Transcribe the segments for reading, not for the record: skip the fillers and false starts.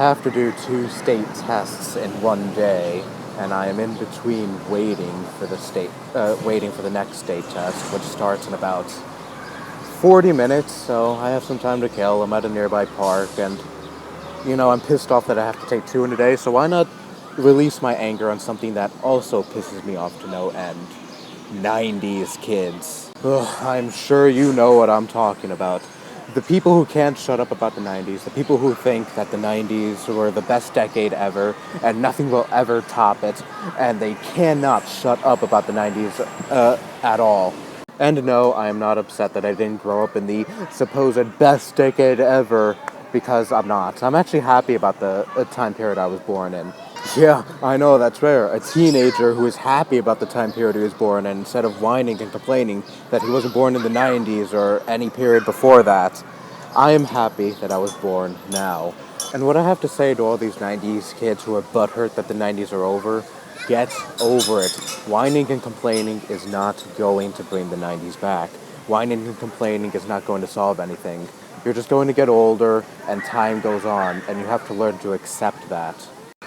have to do 2 state tests in one day, and I am in between waiting for the next state test, which starts in about 40 minutes, so I have some time to kill. I'm at a nearby park, and, I'm pissed off that I have to take 2 in a day, so why not release my anger on something that also pisses me off to no end? 90's kids. Ugh, I'm sure you know what I'm talking about. The people who can't shut up about the 90's, the people who think that the 90's were the best decade ever and nothing will ever top it, and they cannot shut up about the 90's at all. And no, I am not upset that I didn't grow up in the supposed best decade ever, because I'm not. I'm actually happy about the time period I was born in. Yeah, I know, that's rare. A teenager who is happy about the time period he was born in, instead of whining and complaining that he wasn't born in the 90's or any period before that. I am happy that I was born now. And what I have to say to all these 90's kids who are butthurt that the 90's are over, get over it. Whining and complaining is not going to bring the 90's back. Whining and complaining is not going to solve anything. You're just going to get older, and time goes on, and you have to learn to accept that.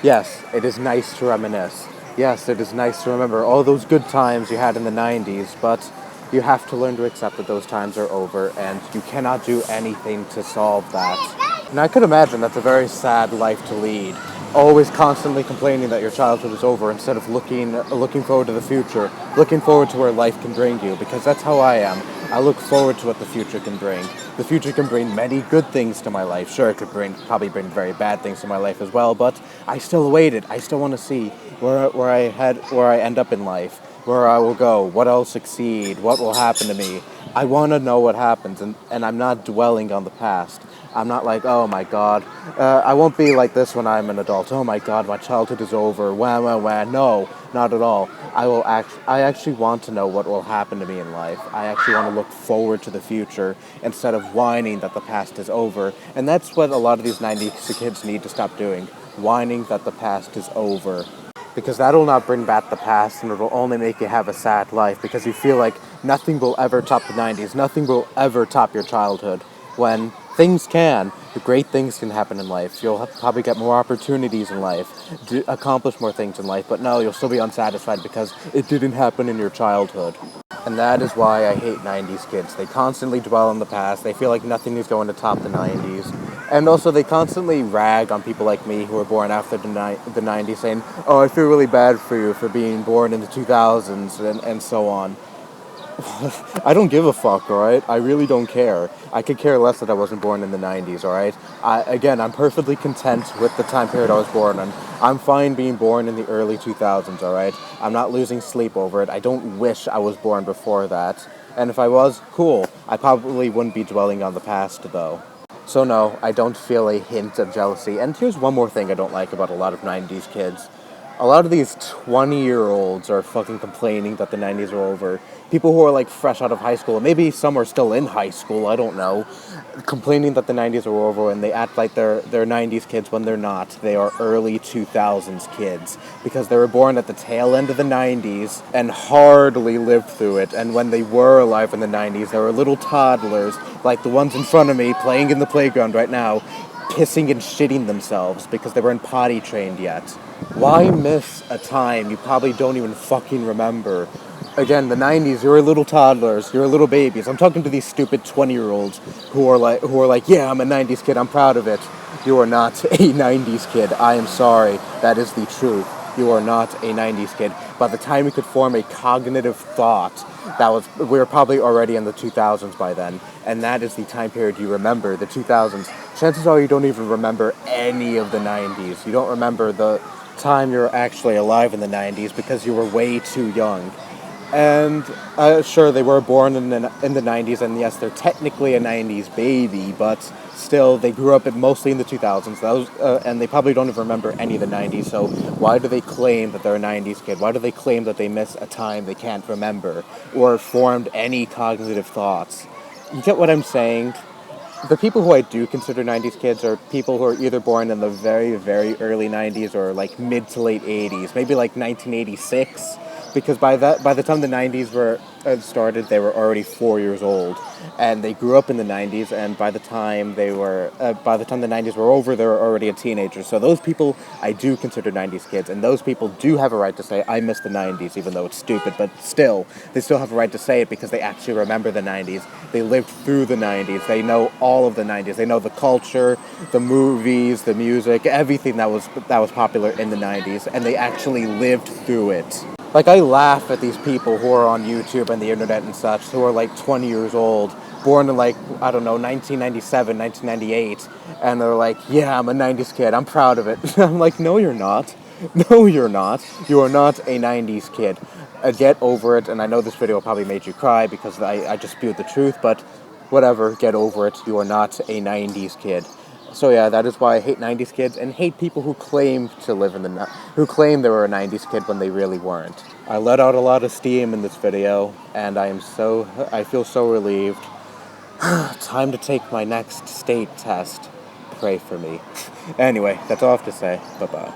Yes, it is nice to reminisce. Yes, it is nice to remember all those good times you had in the 90's, but you have to learn to accept that those times are over, and you cannot do anything to solve that. And I could imagine that's a very sad life to lead. Always constantly complaining that your childhood is over instead of looking forward to the future, looking forward to where life can bring you, because that's how I am. I look forward to what the future can bring. The future can bring many good things to my life. Sure, it could probably bring very bad things to my life as well, but I still await it. I still want to see where I end up in life, where I will go, what I'll succeed, what will happen to me. I want to know what happens, and I'm not dwelling on the past. I'm not like, oh my god, I won't be like this when I'm an adult. Oh my god, my childhood is over. Wah. No, not at all. I actually want to know what will happen to me in life. I actually want to look forward to the future instead of whining that the past is over. And that's what a lot of these 90s kids need to stop doing. Whining that the past is over. Because that'll not bring back the past, and it'll only make you have a sad life because you feel like nothing will ever top the 90's. Nothing will ever top your childhood. When things can, great things can happen in life. You'll probably get more opportunities in life, accomplish more things in life, but no, you'll still be unsatisfied because it didn't happen in your childhood. And that is why I hate 90's kids. They constantly dwell on the past. They feel like nothing is going to top the 90's. And also they constantly rag on people like me who were born after the 90's, saying, oh, I feel really bad for you for being born in the 2000s and so on. I don't give a fuck, alright? I really don't care. I could care less that I wasn't born in the 90's, alright? I'm perfectly content with the time period I was born in. I'm fine being born in the early 2000s, alright? I'm not losing sleep over it. I don't wish I was born before that. And if I was, cool. I probably wouldn't be dwelling on the past, though. So no, I don't feel a hint of jealousy. And here's one more thing I don't like about a lot of 90's kids. A lot of these 20-year-olds are fucking complaining that the 90's are over. People who are like fresh out of high school, maybe some are still in high school, I don't know, complaining that the 90's are over, and they act like they're 90's kids when they're not. They are early 2000s kids because they were born at the tail end of the 90's and hardly lived through it. And when they were alive in the 90's, they were little toddlers like the ones in front of me playing in the playground right now, pissing and shitting themselves because they weren't potty trained yet. Why miss a time you probably don't even fucking remember? Again, the 90's, you're little toddlers, you're little babies. I'm talking to these stupid 20-year-olds who are like, yeah, I'm a 90's kid, I'm proud of it. You are not a 90's kid. I am sorry. That is the truth. You are not a 90's kid. By the time you could form a cognitive thought, we were probably already in the 2000s by then. And that is the time period you remember, the 2000s. Chances are you don't even remember any of the 90's. You don't remember the time you're actually alive in the 90's because you were way too young. And sure, they were born in the 90's, and yes, they're technically a 90's baby, but still, they grew up mostly in the 2000s, and they probably don't even remember any of the 90's, so why do they claim that they're a 90's kid? Why do they claim that they miss a time they can't remember, or formed any cognitive thoughts? You get what I'm saying? The people who I do consider 90's kids are people who are either born in the very, very early 90's or like mid to late 80's, maybe like 1986. because by the time the 90s were started, they were already 4 years old, and they grew up in the 90s. And by the time the 90s were over, they were already a teenager. So those people I do consider 90s kids, and those people do have a right to say I miss the 90s, even though it's stupid. But still, they still have a right to say it because they actually remember the 90s. They lived through the 90s. They know all of the 90s. They know the culture, the movies, the music, everything that was popular in the 90s, and they actually lived through it. Like, I laugh at these people who are on YouTube and the internet and such, who are like 20 years old, born in like, I don't know, 1997, 1998, and they're like, yeah, I'm a 90s kid, I'm proud of it. I'm like, no, you're not. No, you're not. You are not a 90s kid. Get over it, and I know this video probably made you cry because I just spewed the truth, but whatever, get over it. You are not a 90s kid. So yeah, that is why I hate 90s kids and hate people who claim who claim they were a 90s kid when they really weren't. I let out a lot of steam in this video, and I feel so relieved. Time to take my next state test. Pray for me. Anyway, that's all I have to say. Bye-bye.